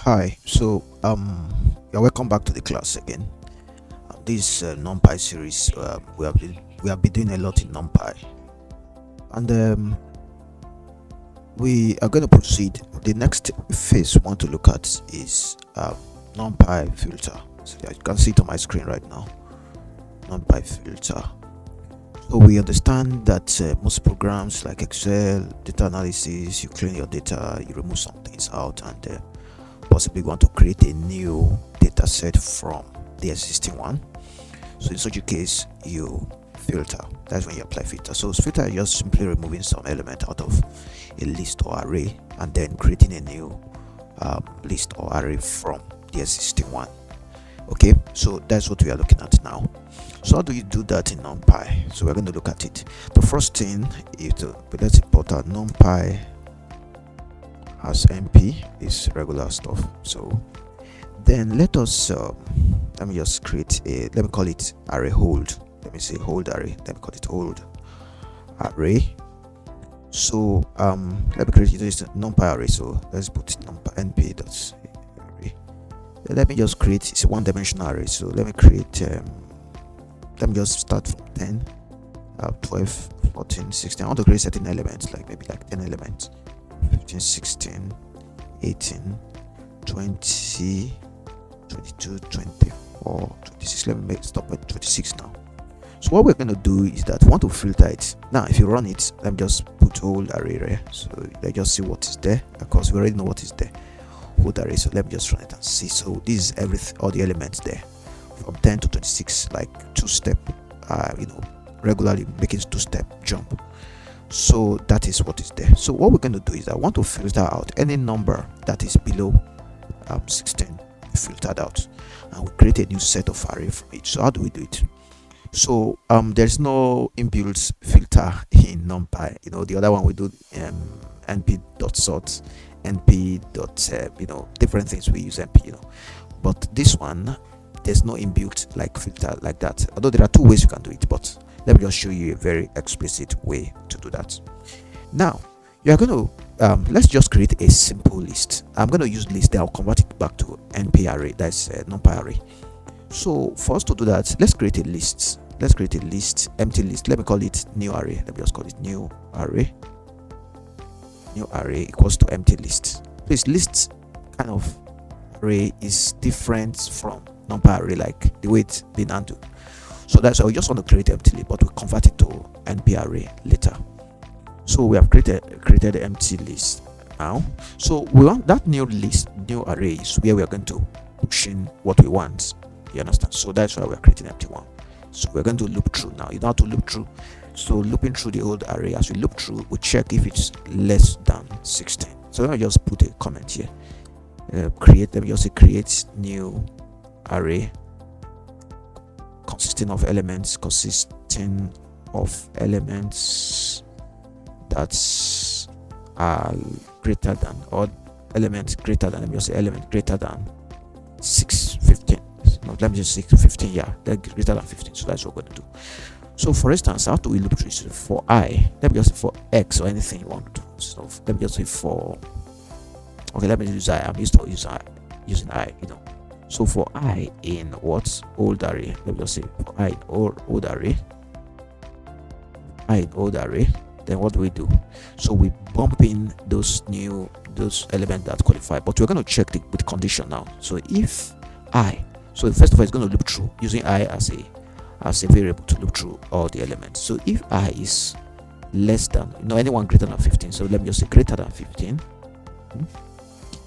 Hi, you're welcome back to the class again. This NumPy series, we have been doing a lot in NumPy, and we are going to proceed. The next phase we want to look at is NumPy filter. So yeah, you can see it on my screen right now. NumPy filter. So we understand that most programs like Excel, data analysis, you clean your data, you remove some things out, and possibly want to create a new data set from the existing one. So in such a case, you filter. That's when you apply filter. So filter is just simply removing some element out of a list or array and then creating a new list or array from the existing one. Okay, so that's what we are looking at now. So how do you do that in NumPy? So we're going to look at it. The first thing is let's import our NumPy as np is regular stuff. So then let me just create let me call it array hold. Let me say hold array. Let me call it hold array. So let me create this NumPy array. So let's put NumPy np dot array. Let me just create it's a one-dimensional array. So let me create let me just start from 10 12 14 16. I want to create certain elements, like maybe like 10 elements, 15 16 18 20 22 24 26. Let me stop at 26 now. So what we're going to do is that we want to filter it. Now if you run it, let me just put hold array there, so let's just see what is there. Of course we already know what is there, hold array. So let me just run it and see. So this is everything, all the elements there from 10 to 26, like two-step regularly making two-step jump. So that is what is there. So what we're going to do is I want to filter out any number that is below 16 filtered out, and we create a new set of array from it. So how do we do it? So there's no inbuilt filter in NumPy. The other one we do np.sort, np. Different things we use np. But this one, there's no inbuilt like filter like that. Although there are two ways you can do it, but let me just show you a very explicit way to do that. Now you are going to let's just create a simple list. I'm going to use list, then I'll convert it back to np array, that's NumPy array. So for us to do that, let's create a list. Let's create a list, empty list. Let me call it new array. Let me just call it new array. New array equals to empty list. Please, list kind of array is different from NumPy array, like the way it's been handled. So that's why we just want to create empty list, but we convert it to np array later. So we have created the empty list now. So we want that new list, new array is where we are going to push in what we want. You understand? So that's why we're creating empty one. So we're going to loop through now. You know how to loop through. So looping through the old array, as we loop through, we check if it's less than 16. So let me just put a comment here. Let me just say create new array consisting of elements that are greater than, or elements greater than, let me just say element greater than 15. No, let me just say 15. Yeah, that greater than 15. So that's what we're going to do. So for instance, how do we loop through? So for I, let me just say for x or anything you want to do. So let me just say for, okay, let me use I. I'm used to using I. So for I in what old array, let me just say for I in old array. I in old array. Then what do we do? So we bump in those elements that qualify, but we're going to check with condition now. So if I, so first of all, it's going to loop through using I as a variable to loop through all the elements. So if I is less than, anyone greater than 15, so let me just say greater than 15,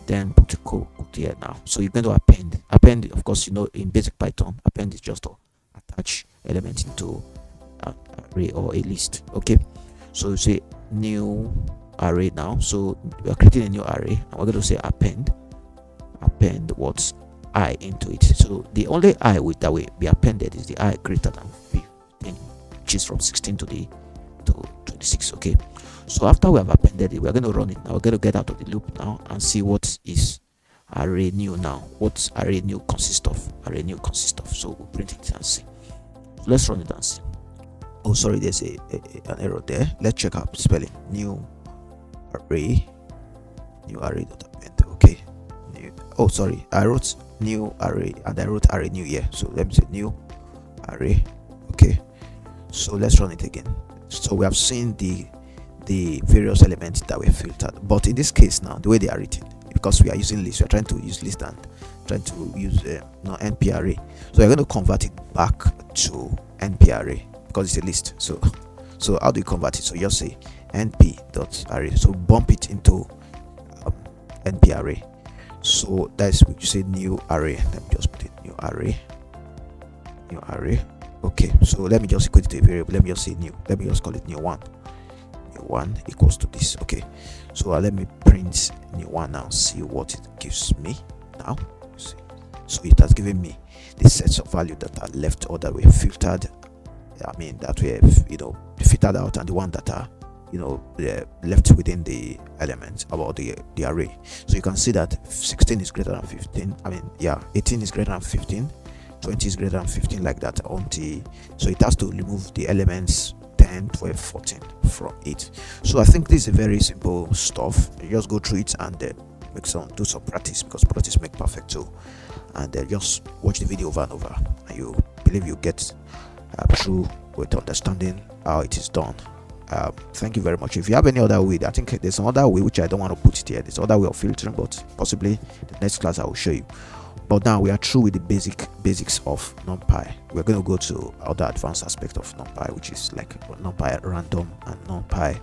then put a code here now. So you're going to append, of course, in basic Python, append is just to attach element into an array or a list. Okay, so you say new array now. So we are creating a new array, and we're going to say append what's I into it. So the only I that will be appended is the I greater than 15, which is from 16 to 26. Okay, so after we have appended it, we're going to run it now. We're going to get out of the loop now and see what is array new now. What array new consists of? So we'll print it and see. So let's run it and see. Oh, sorry, there's an error there. Let's check out spelling. New array dot append. Okay, new. Oh, sorry, I wrote new array and I wrote array new here. So let me say new array. Okay, so let's run it again. So we have seen the various elements that were filtered, but in this case now, the way they are written, because we are using list, we are trying to use list and trying to use NP array. So we're going to convert it back to NP array because it's a list. So how do you convert it? So you just say np dot array. So bump it into NP array. So that's what you say new array. Let me just put it new array. Okay, so let me just equate it to a variable. Let me just say new. Let me just call it new one. New one equals to this. Okay, so let me print new one now. See what it gives me now. See. So it has given me the sets of value that are left or that were filtered. I mean that we have filtered out, and the one that are left within the element about the array. So you can see that 16 is greater than 15. 18 is greater than 15. 20 is greater than 15, like that, until so it has to remove the elements 10, 12, 14 from it. So I think this is very simple stuff. You just go through it and do some practice, because practice make perfect too. And just watch the video over and over, and you believe you get through with understanding how it is done. Thank you very much. If you have any other way, I think there's another way which I don't want to put it here. There's another way of filtering, but possibly the next class I will show you. But now we are through with the basics of NumPy. We're going to go to other advanced aspect of NumPy, which is like NumPy random and NumPy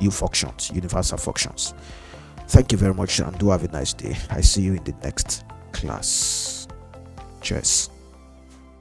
U functions, universal functions. Thank you very much, and do have a nice day. I see you in the next class. Cheers.